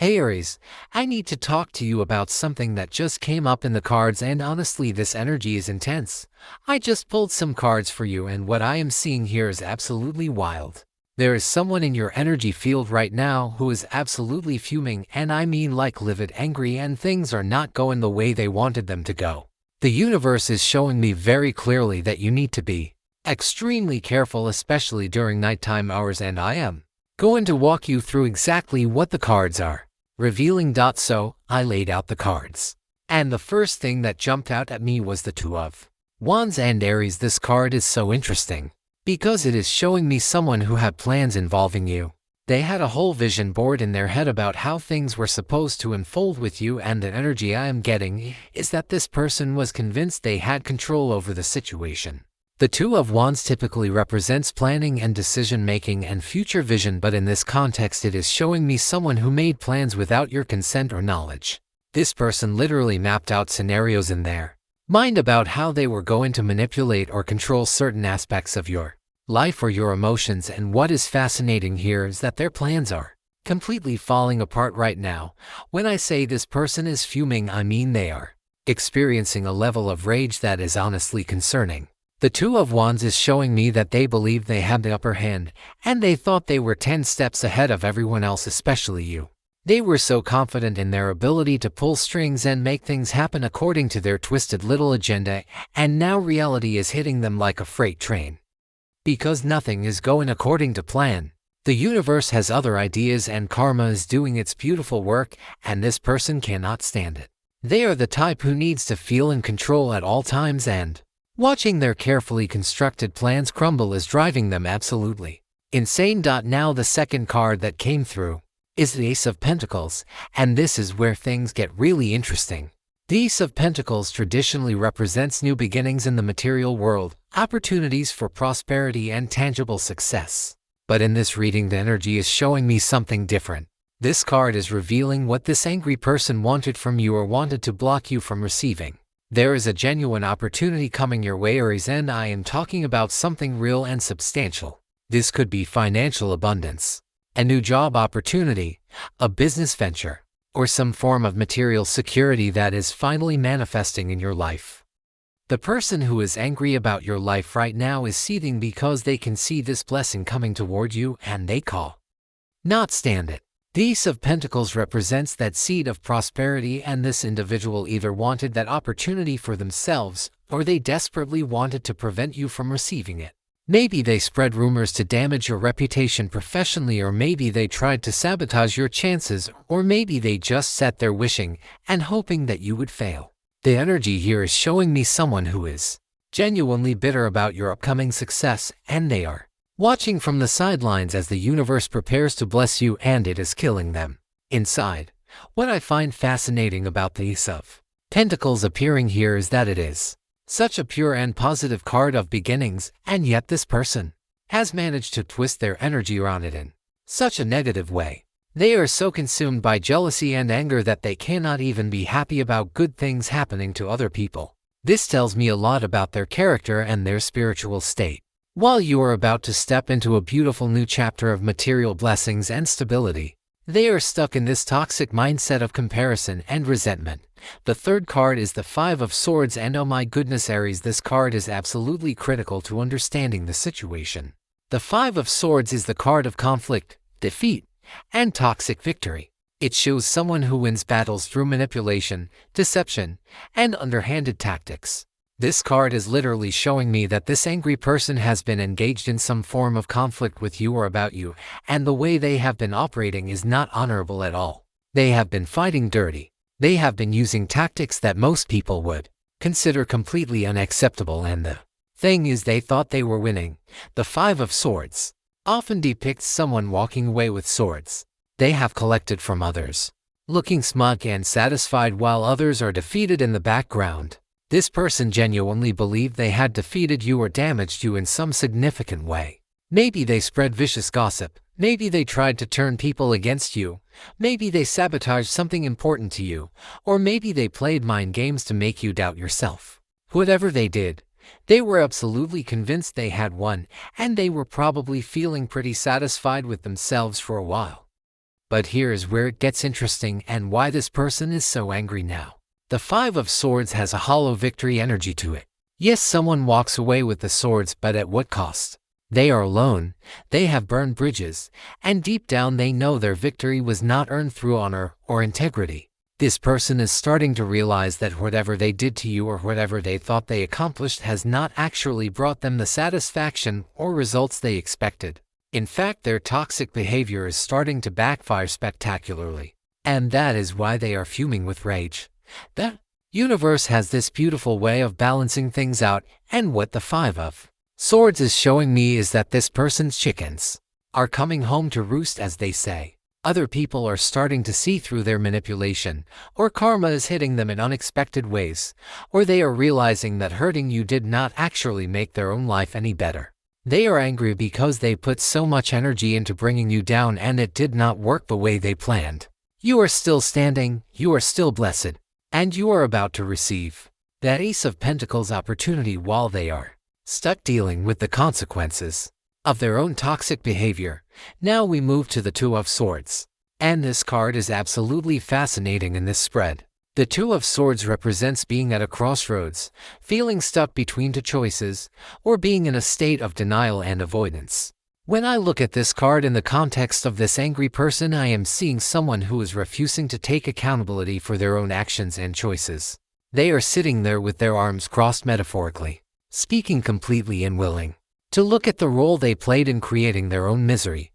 Hey Aries, I need to talk to you about something that just came up in the cards, and honestly this energy is intense. I just pulled some cards for you and what I am seeing here is absolutely wild. There is someone in your energy field right now who is absolutely fuming, and I mean like livid angry, and things are not going the way they wanted them to go. The universe is showing me very clearly that you need to be extremely careful, especially during nighttime hours, and I am going to walk you through exactly what the cards are revealing. So, I laid out the cards, and the first thing that jumped out at me was the Two of Wands and Aries. This card is so interesting because it is showing me someone who had plans involving you. They had a whole vision board in their head about how things were supposed to unfold with you, and the energy I am getting is that this person was convinced they had control over the situation. The Two of Wands typically represents planning and decision-making and future vision, but in this context it is showing me someone who made plans without your consent or knowledge. This person literally mapped out scenarios in their mind about how they were going to manipulate or control certain aspects of your life or your emotions, and what is fascinating here is that their plans are completely falling apart right now. When I say this person is fuming, I mean they are experiencing a level of rage that is honestly concerning. The Two of Wands is showing me that they believed they had the upper hand, and they thought they were 10 steps ahead of everyone else, especially you. They were so confident in their ability to pull strings and make things happen according to their twisted little agenda, and now reality is hitting them like a freight train. Because nothing is going according to plan. The universe has other ideas and karma is doing its beautiful work, and this person cannot stand it. They are the type who needs to feel in control at all times, and watching their carefully constructed plans crumble is driving them absolutely insane. Now the second card that came through is the Ace of Pentacles, and this is where things get really interesting. The Ace of Pentacles traditionally represents new beginnings in the material world, opportunities for prosperity and tangible success. But in this reading the energy is showing me something different. This card is revealing what this angry person wanted from you or wanted to block you from receiving. There is a genuine opportunity coming your way, Aries, and I am talking about something real and substantial. This could be financial abundance, a new job opportunity, a business venture, or some form of material security that is finally manifesting in your life. The person who is angry about your life right now is seething because they can see this blessing coming toward you, and they cannot stand it. The Ace of Pentacles represents that seed of prosperity, and this individual either wanted that opportunity for themselves or they desperately wanted to prevent you from receiving it. Maybe they spread rumors to damage your reputation professionally, or maybe they tried to sabotage your chances, or maybe they just sat there wishing and hoping that you would fail. The energy here is showing me someone who is genuinely bitter about your upcoming success, and they are watching from the sidelines as the universe prepares to bless you, and it is killing them inside. What I find fascinating about the Ace of Pentacles appearing here is that it is such a pure and positive card of beginnings, and yet this person has managed to twist their energy around it in such a negative way. They are so consumed by jealousy and anger that they cannot even be happy about good things happening to other people. This tells me a lot about their character and their spiritual state. While you are about to step into a beautiful new chapter of material blessings and stability, they are stuck in this toxic mindset of comparison and resentment. The third card is the Five of Swords, and oh my goodness, Aries, this card is absolutely critical to understanding the situation. The Five of Swords is the card of conflict, defeat, and toxic victory. It shows someone who wins battles through manipulation, deception, and underhanded tactics. This card is literally showing me that this angry person has been engaged in some form of conflict with you or about you, and the way they have been operating is not honorable at all. They have been fighting dirty. They have been using tactics that most people would consider completely unacceptable, and the thing is, they thought they were winning. The Five of Swords often depicts someone walking away with swords they have collected from others, looking smug and satisfied while others are defeated in the background. This person genuinely believed they had defeated you or damaged you in some significant way. Maybe they spread vicious gossip. Maybe they tried to turn people against you. Maybe they sabotaged something important to you. Or maybe they played mind games to make you doubt yourself. Whatever they did, they were absolutely convinced they had won, and they were probably feeling pretty satisfied with themselves for a while. But here is where it gets interesting and why this person is so angry now. The Five of Swords has a hollow victory energy to it. Yes, someone walks away with the swords, but at what cost? They are alone, they have burned bridges, and deep down they know their victory was not earned through honor or integrity. This person is starting to realize that whatever they did to you or whatever they thought they accomplished has not actually brought them the satisfaction or results they expected. In fact, their toxic behavior is starting to backfire spectacularly. And that is why they are fuming with rage. The universe has this beautiful way of balancing things out, and what the Five of Swords is showing me is that this person's chickens are coming home to roost, as they say. Other people are starting to see through their manipulation, or karma is hitting them in unexpected ways, or they are realizing that hurting you did not actually make their own life any better. They are angry because they put so much energy into bringing you down and it did not work the way they planned. You are still standing, you are still blessed, and you are about to receive that Ace of Pentacles opportunity while they are stuck dealing with the consequences of their own toxic behavior. Now we move to the Two of Swords. And this card is absolutely fascinating in this spread. The Two of Swords represents being at a crossroads, feeling stuck between two choices, or being in a state of denial and avoidance. When I look at this card in the context of this angry person, I am seeing someone who is refusing to take accountability for their own actions and choices. They are sitting there with their arms crossed, metaphorically speaking, completely unwilling to look at the role they played in creating their own misery.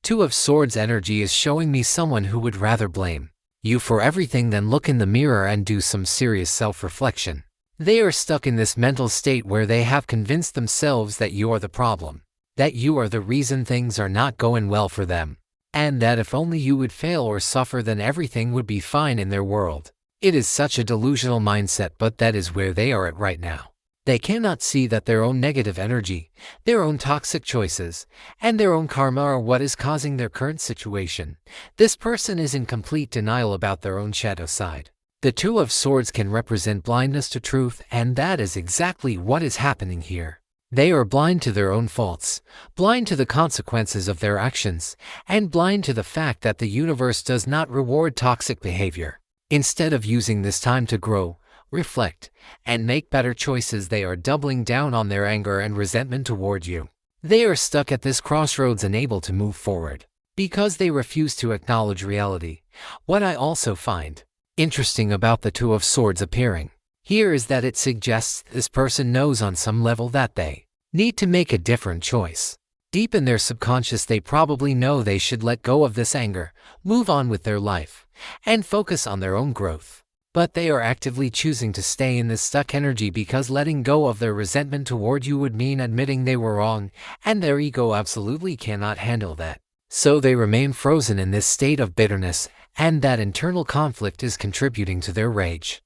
Two of Swords energy is showing me someone who would rather blame you for everything than look in the mirror and do some serious self-reflection. They are stuck in this mental state where they have convinced themselves that you are the problem, that you are the reason things are not going well for them, and that if only you would fail or suffer, then everything would be fine in their world. It is such a delusional mindset, but that is where they are at right now. They cannot see that their own negative energy, their own toxic choices, and their own karma are what is causing their current situation. This person is in complete denial about their own shadow side. The Two of Swords can represent blindness to truth, and that is exactly what is happening here. They are blind to their own faults, blind to the consequences of their actions, and blind to the fact that the universe does not reward toxic behavior. Instead of using this time to grow, reflect, and make better choices, they are doubling down on their anger and resentment toward you. They are stuck at this crossroads, unable to move forward because they refuse to acknowledge reality. What I also find interesting about the Two of Swords appearing here is that it suggests this person knows on some level that they need to make a different choice. Deep in their subconscious, they probably know they should let go of this anger, move on with their life, and focus on their own growth. But they are actively choosing to stay in this stuck energy because letting go of their resentment toward you would mean admitting they were wrong, and their ego absolutely cannot handle that. So they remain frozen in this state of bitterness, and that internal conflict is contributing to their rage.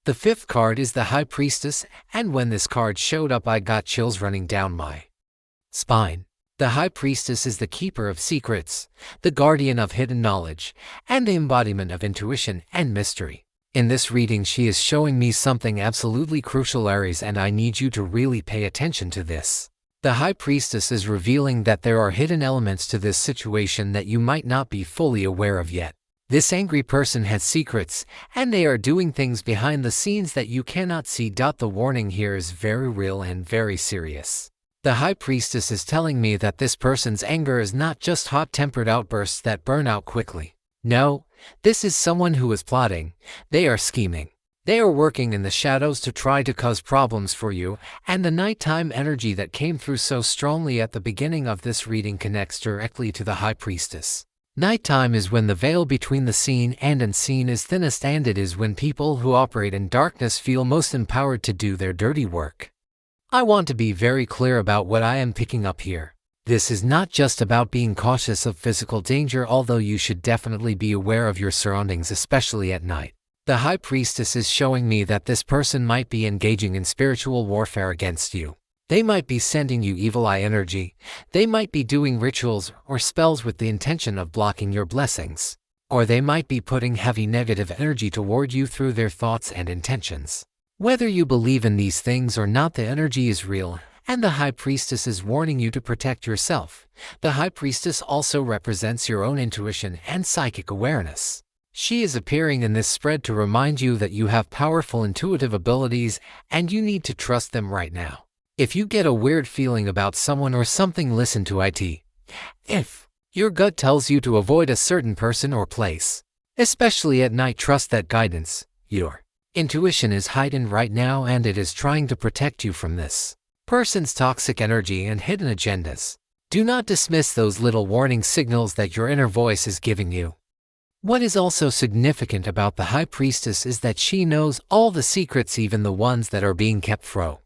The fifth card is the High Priestess, and when this card showed up, I got chills running down my spine. The High Priestess is the keeper of secrets, the guardian of hidden knowledge, and the embodiment of intuition and mystery. In this reading, she is showing me something absolutely crucial, Aries, and I need you to really pay attention to this. The High Priestess is revealing that there are hidden elements to this situation that you might not be fully aware of yet. This angry person has secrets, and they are doing things behind the scenes that you cannot see. The warning here is very real and very serious. The High Priestess is telling me that this person's anger is not just hot-tempered outbursts that burn out quickly. No, this is someone who is plotting. They are scheming. They are working in the shadows to try to cause problems for you, and the nighttime energy that came through so strongly at the beginning of this reading connects directly to the High Priestess. Nighttime is when the veil between the seen and unseen is thinnest, and it is when people who operate in darkness feel most empowered to do their dirty work. I want to be very clear about what I am picking up here. This is not just about being cautious of physical danger, although you should definitely be aware of your surroundings, especially at night. The High Priestess is showing me that this person might be engaging in spiritual warfare against you. They might be sending you evil eye energy. They might be doing rituals or spells with the intention of blocking your blessings. Or they might be putting heavy negative energy toward you through their thoughts and intentions. Whether you believe in these things or not, the energy is real, and the High Priestess is warning you to protect yourself. The High Priestess also represents your own intuition and psychic awareness. She is appearing in this spread to remind you that you have powerful intuitive abilities and you need to trust them right now. If you get a weird feeling about someone or something, listen to it. If your gut tells you to avoid a certain person or place, especially at night, trust that guidance. Your intuition is heightened right now and it is trying to protect you from this person's toxic energy and hidden agendas. Do not dismiss those little warning signals that your inner voice is giving you. What is also significant about the High Priestess is that she knows all the secrets, even the ones that are being kept from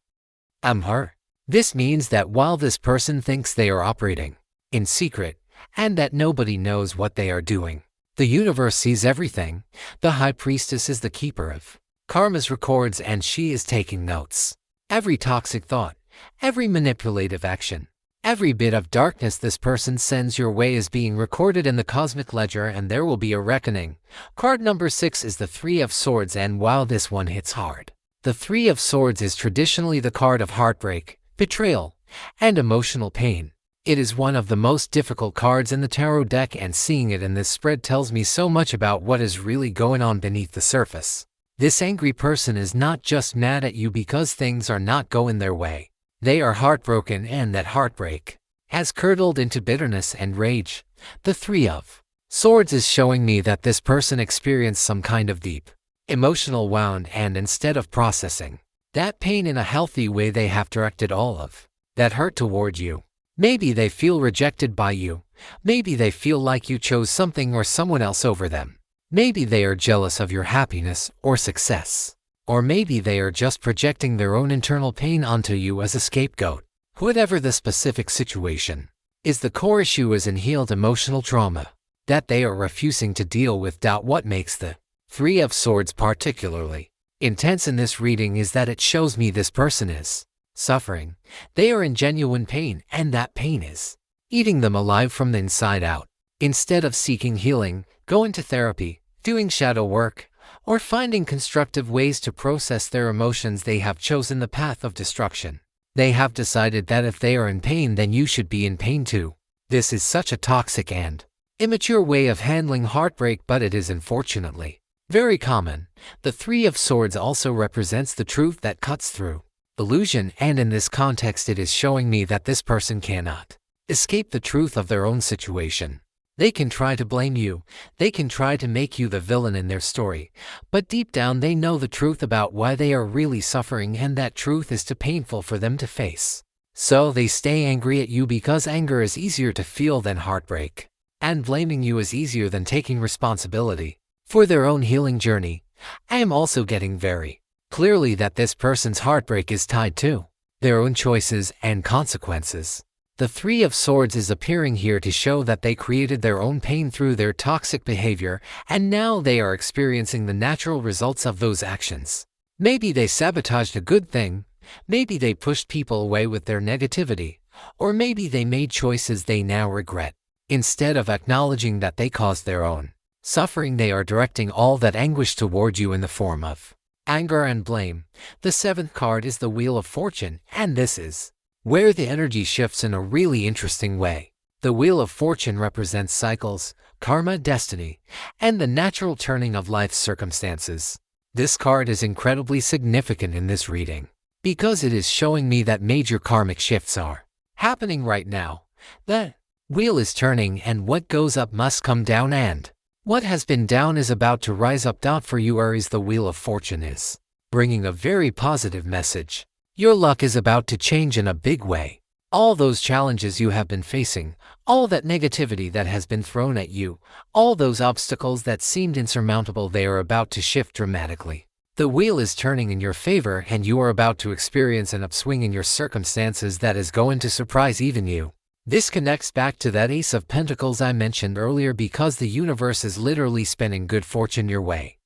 her. This means that while this person thinks they are operating in secret and that nobody knows what they are doing, the universe sees everything. The High Priestess is the keeper of karma's records and she is taking notes. Every toxic thought, every manipulative action, every bit of darkness this person sends your way is being recorded in the cosmic ledger, and there will be a reckoning. Card number 6 is the Three of Swords, and while this one hits hard, the Three of Swords is traditionally the card of heartbreak, betrayal, and emotional pain. It is one of the most difficult cards in the tarot deck, and seeing it in this spread tells me so much about what is really going on beneath the surface. This angry person is not just mad at you because things are not going their way. They are heartbroken, and that heartbreak has curdled into bitterness and rage. The Three of Swords is showing me that this person experienced some kind of deep emotional wound, and instead of processing that pain in a healthy way, they have directed all of that hurt toward you. Maybe they feel rejected by you. Maybe they feel like you chose something or someone else over them. Maybe they are jealous of your happiness or success. Or maybe they are just projecting their own internal pain onto you as a scapegoat. Whatever the specific situation is, the core issue is unhealed emotional trauma that they are refusing to deal with. What makes the Three of Swords particularly intense in this reading is that it shows me this person is suffering. They are in genuine pain, and that pain is eating them alive from the inside out. Instead of seeking healing, going to therapy, doing shadow work, or finding constructive ways to process their emotions, they have chosen the path of destruction. They have decided that if they are in pain, then you should be in pain too. This is such a toxic and immature way of handling heartbreak, but it is unfortunately very common. The Three of Swords also represents the truth that cuts through illusion, and in this context it is showing me that this person cannot escape the truth of their own situation. They can try to blame you, they can try to make you the villain in their story, but deep down they know the truth about why they are really suffering, and that truth is too painful for them to face. So they stay angry at you because anger is easier to feel than heartbreak, and blaming you is easier than taking responsibility for their own healing journey. I am also getting very clearly that this person's heartbreak is tied to their own choices and consequences. The Three of Swords is appearing here to show that they created their own pain through their toxic behavior, and now they are experiencing the natural results of those actions. Maybe they sabotaged a good thing, maybe they pushed people away with their negativity, or maybe they made choices they now regret. Instead of acknowledging that they caused their own suffering, they are directing all that anguish toward you in the form of anger and blame. The 7th card is the Wheel of Fortune, and this is where the energy shifts in a really interesting way. The Wheel of Fortune represents cycles, karma, destiny, and the natural turning of life's circumstances. This card is incredibly significant in this reading because it is showing me that major karmic shifts are happening right now. The wheel is turning, and what goes up must come down, and what has been down is about to rise up. For you Aries, the Wheel of Fortune is bringing a very positive message. Your luck is about to change in a big way. All those challenges you have been facing, all that negativity that has been thrown at you, all those obstacles that seemed insurmountable, they are about to shift dramatically. The wheel is turning in your favor, and you are about to experience an upswing in your circumstances that is going to surprise even you. This connects back to that Ace of Pentacles I mentioned earlier, because the universe is literally spinning good fortune your way.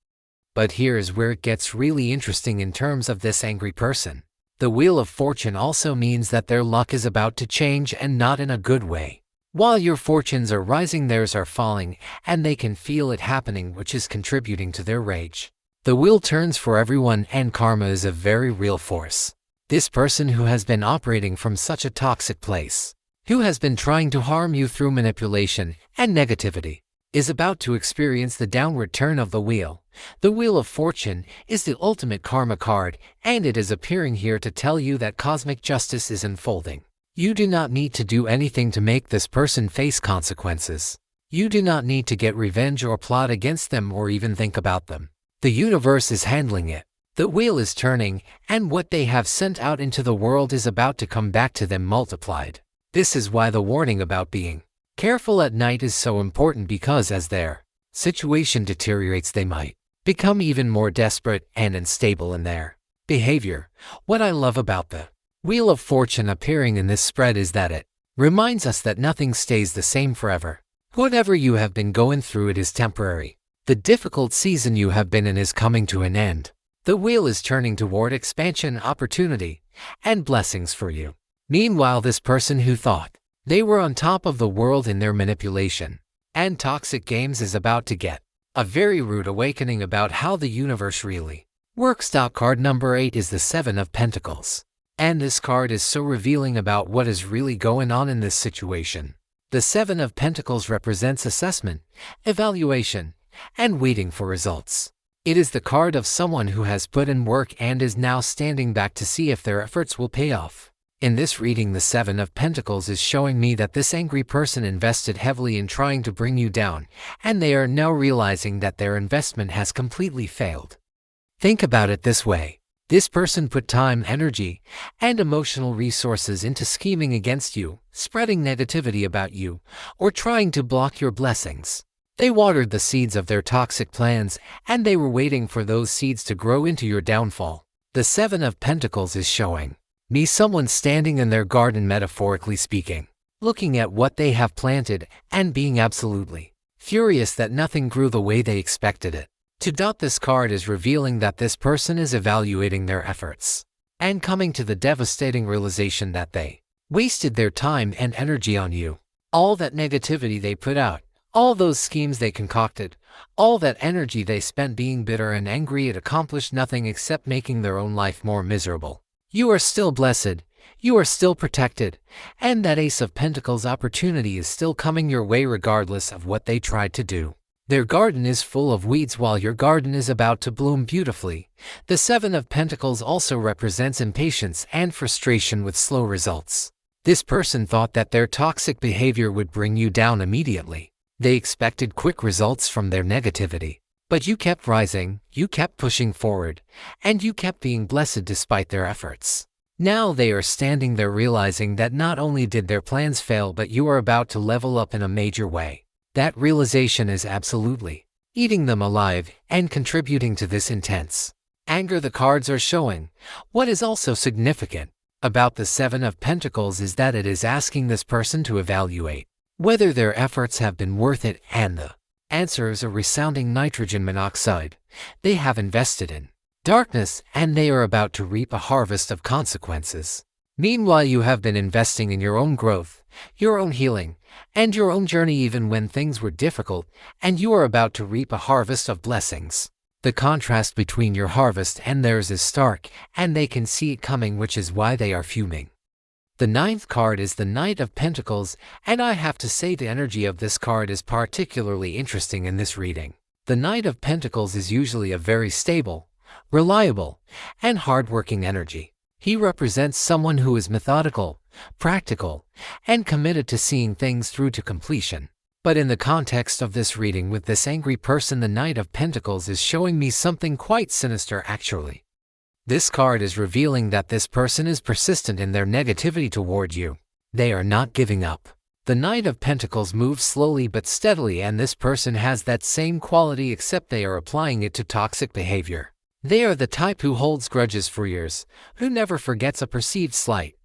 But here is where it gets really interesting in terms of this angry person. The Wheel of Fortune also means that their luck is about to change, and not in a good way. While your fortunes are rising, theirs are falling, and they can feel it happening, which is contributing to their rage. The wheel turns for everyone, and karma is a very real force. This person who has been operating from such a toxic place, who has been trying to harm you through manipulation and negativity, is about to experience the downward turn of the wheel. The Wheel of Fortune is the ultimate karma card, and it is appearing here to tell you that cosmic justice is unfolding. You do not need to do anything to make this person face consequences. You do not need to get revenge or plot against them or even think about them. The universe is handling it. The wheel is turning, and what they have sent out into the world is about to come back to them multiplied. This is why the warning about being careful at night is so important, because as their situation deteriorates, they might become even more desperate and unstable in their behavior. What I love about the Wheel of Fortune appearing in this spread is that it reminds us that nothing stays the same forever. Whatever you have been going through, it is temporary. The difficult season you have been in is coming to an end. The wheel is turning toward expansion, opportunity, and blessings for you. Meanwhile, this person who thought they were on top of the world in their manipulation and toxic games is about to get a very rude awakening about how the universe really works. Card number 8 is the Seven of Pentacles, and this card is so revealing about what is really going on in this situation. The Seven of Pentacles represents assessment, evaluation, and waiting for results. It is the card of someone who has put in work and is now standing back to see if their efforts will pay off. In this reading, the Seven of Pentacles is showing me that this angry person invested heavily in trying to bring you down, and they are now realizing that their investment has completely failed. Think about it this way. This person put time, energy, and emotional resources into scheming against you, spreading negativity about you, or trying to block your blessings. They watered the seeds of their toxic plans, and they were waiting for those seeds to grow into your downfall. The Seven of Pentacles is showing me someone standing in their garden, metaphorically speaking, looking at what they have planted and being absolutely furious that nothing grew the way they expected it. This card is revealing that this person is evaluating their efforts and coming to the devastating realization that they wasted their time and energy on you. All that negativity they put out, all those schemes they concocted, all that energy they spent being bitter and angry, it accomplished nothing except making their own life more miserable. You are still blessed, you are still protected, and that Ace of Pentacles opportunity is still coming your way regardless of what they tried to do. Their garden is full of weeds while your garden is about to bloom beautifully. The Seven of Pentacles also represents impatience and frustration with slow results. This person thought that their toxic behavior would bring you down immediately. They expected quick results from their negativity. But you kept rising, you kept pushing forward, and you kept being blessed despite their efforts. Now they are standing there realizing that not only did their plans fail, but you are about to level up in a major way. That realization is absolutely eating them alive and contributing to this intense anger the cards are showing. What is also significant about the Seven of Pentacles is that it is asking this person to evaluate whether their efforts have been worth it, and the answer is a resounding nitrogen monoxide. They have invested in darkness, and they are about to reap a harvest of consequences. Meanwhile, you have been investing in your own growth, your own healing, and your own journey even when things were difficult, and you are about to reap a harvest of blessings. The contrast between your harvest and theirs is stark, and they can see it coming, which is why they are fuming. The 9th card is the Knight of Pentacles, and I have to say the energy of this card is particularly interesting in this reading. The Knight of Pentacles is usually a very stable, reliable, and hardworking energy. He represents someone who is methodical, practical, and committed to seeing things through to completion. But in the context of this reading with this angry person, the Knight of Pentacles is showing me something quite sinister actually. This card is revealing that this person is persistent in their negativity toward you. They are not giving up. The Knight of Pentacles moves slowly but steadily, and this person has that same quality except they are applying it to toxic behavior. They are the type who holds grudges for years, who never forgets a perceived slight,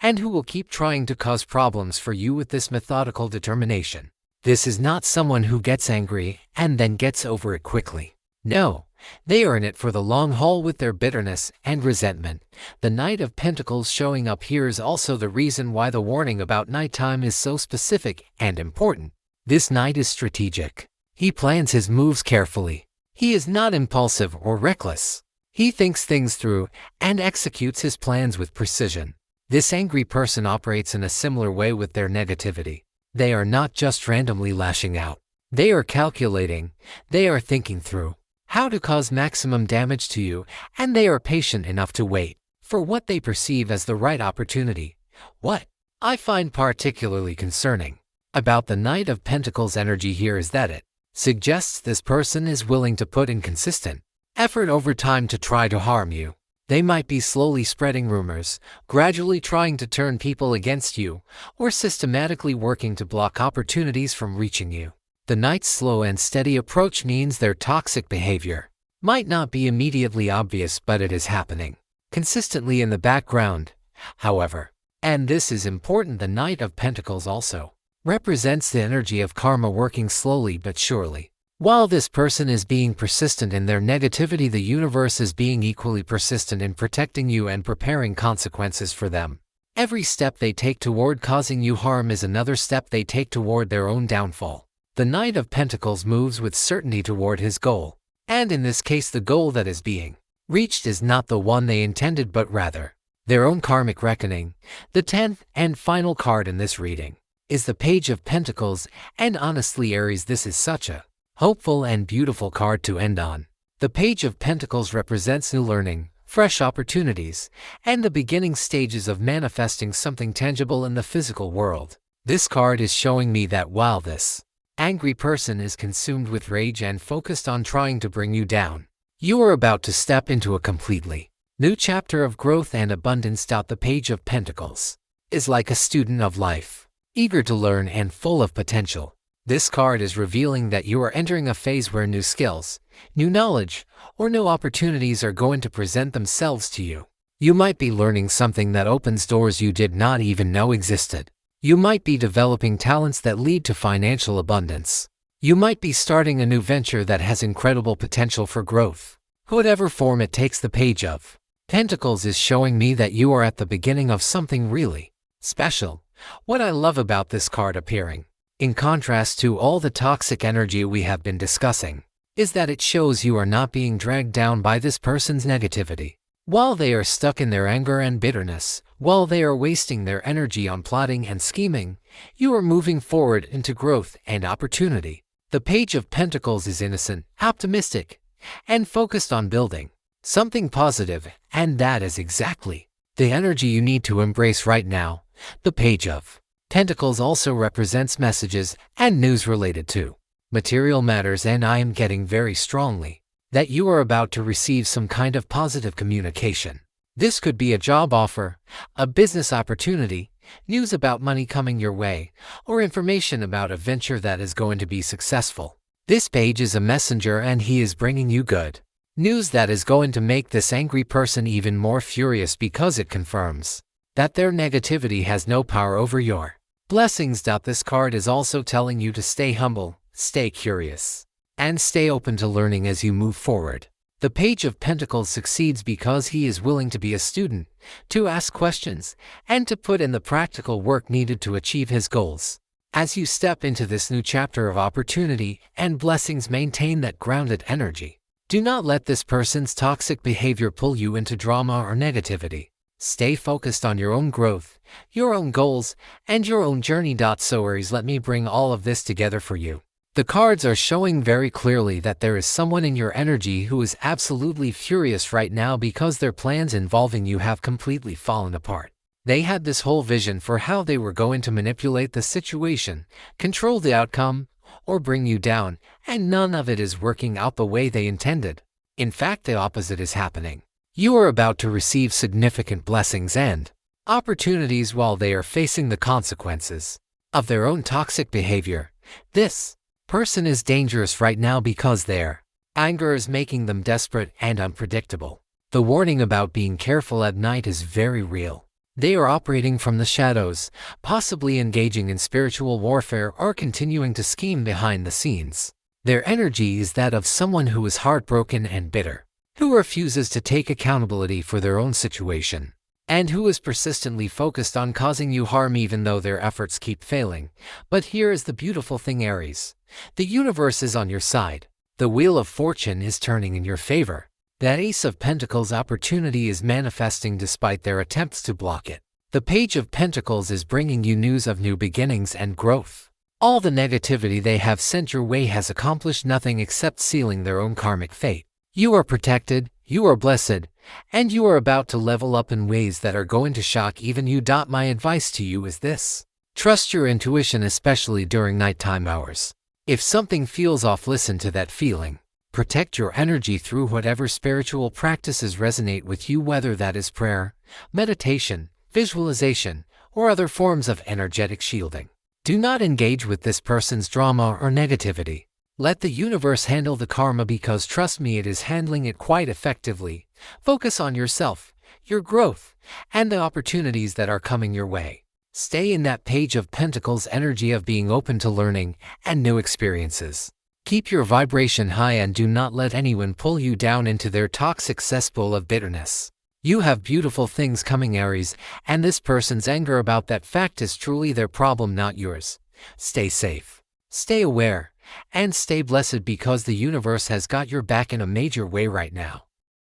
and who will keep trying to cause problems for you with this methodical determination. This is not someone who gets angry and then gets over it quickly. No. They are in it for the long haul with their bitterness and resentment. The Knight of Pentacles showing up here is also the reason why the warning about nighttime is so specific and important. This knight is strategic. He plans his moves carefully. He is not impulsive or reckless. He thinks things through and executes his plans with precision. This angry person operates in a similar way with their negativity. They are not just randomly lashing out. They are calculating, they are thinking through how to cause maximum damage to you, and they are patient enough to wait for what they perceive as the right opportunity. What I find particularly concerning about the Knight of Pentacles energy here is that it suggests this person is willing to put in consistent effort over time to try to harm you. They might be slowly spreading rumors, gradually trying to turn people against you, or systematically working to block opportunities from reaching you. The Knight's slow and steady approach means their toxic behavior might not be immediately obvious, but it is happening consistently in the background. However, and this is important, the Knight of Pentacles also represents the energy of karma working slowly but surely. While this person is being persistent in their negativity, the universe is being equally persistent in protecting you and preparing consequences for them. Every step they take toward causing you harm is another step they take toward their own downfall. The Knight of Pentacles moves with certainty toward his goal, and in this case the goal that is being reached is not the one they intended but rather their own karmic reckoning. The 10th and final card in this reading is the Page of Pentacles, and honestly, Aries, this is such a hopeful and beautiful card to end on. The Page of Pentacles represents new learning, fresh opportunities, and the beginning stages of manifesting something tangible in the physical world. This card is showing me that while this angry person is consumed with rage and focused on trying to bring you down, you are about to step into a completely new chapter of growth and abundance. The Page of Pentacles is like a student of life, eager to learn and full of potential. This card is revealing that you are entering a phase where new skills, new knowledge, or new opportunities are going to present themselves to you. You might be learning something that opens doors you did not even know existed. You might be developing talents that lead to financial abundance. You might be starting a new venture that has incredible potential for growth. Whatever form it takes, the Page of Pentacles is showing me that you are at the beginning of something really special. What I love about this card appearing, in contrast to all the toxic energy we have been discussing, is that it shows you are not being dragged down by this person's negativity. While they are stuck in their anger and bitterness, while they are wasting their energy on plotting and scheming, you are moving forward into growth and opportunity. The Page of Pentacles is innocent, optimistic, and focused on building something positive, and that is exactly the energy you need to embrace right now. The Page of Pentacles also represents messages and news related to material matters, and I am getting very strongly that you are about to receive some kind of positive communication. This could be a job offer, a business opportunity, news about money coming your way, or information about a venture that is going to be successful. This page is a messenger, and he is bringing you good news that is going to make this angry person even more furious, because it confirms that their negativity has no power over your blessings. This card is also telling you to stay humble, stay curious, and stay open to learning as you move forward. The Page of Pentacles succeeds because he is willing to be a student, to ask questions, and to put in the practical work needed to achieve his goals. As you step into this new chapter of opportunity and blessings, maintain that grounded energy. Do not let this person's toxic behavior pull you into drama or negativity. Stay focused on your own growth, your own goals, and your own journey. So Aries, let me bring all of this together for you. The cards are showing very clearly that there is someone in your energy who is absolutely furious right now because their plans involving you have completely fallen apart. They had this whole vision for how they were going to manipulate the situation, control the outcome, or bring you down, and none of it is working out the way they intended. In fact, the opposite is happening. You are about to receive significant blessings and opportunities while they are facing the consequences of their own toxic behavior. This person is dangerous right now because their anger is making them desperate and unpredictable. The warning about being careful at night is very real. They are operating from the shadows, possibly engaging in spiritual warfare or continuing to scheme behind the scenes. Their energy is that of someone who is heartbroken and bitter, who refuses to take accountability for their own situation, and who is persistently focused on causing you harm even though their efforts keep failing. But here is the beautiful thing, Aries. The universe is on your side. The wheel of fortune is turning in your favor. That Ace of Pentacles opportunity is manifesting despite their attempts to block it. The Page of Pentacles is bringing you news of new beginnings and growth. All the negativity they have sent your way has accomplished nothing except sealing their own karmic fate. You are protected, you are blessed, and you are about to level up in ways that are going to shock even you. My advice to you is this: trust your intuition, especially during nighttime hours. If something feels off, listen to that feeling. Protect your energy through whatever spiritual practices resonate with you, whether that is prayer, meditation, visualization, or other forms of energetic shielding. Do not engage with this person's drama or negativity. Let the universe handle the karma, because trust me, it is handling it quite effectively. Focus on yourself, your growth, and the opportunities that are coming your way. Stay in that Page of Pentacles energy of being open to learning and new experiences. Keep your vibration high and do not let anyone pull you down into their toxic cesspool of bitterness. You have beautiful things coming, Aries, and this person's anger about that fact is truly their problem, not yours. Stay safe, stay aware, and stay blessed, because the universe has got your back in a major way right now.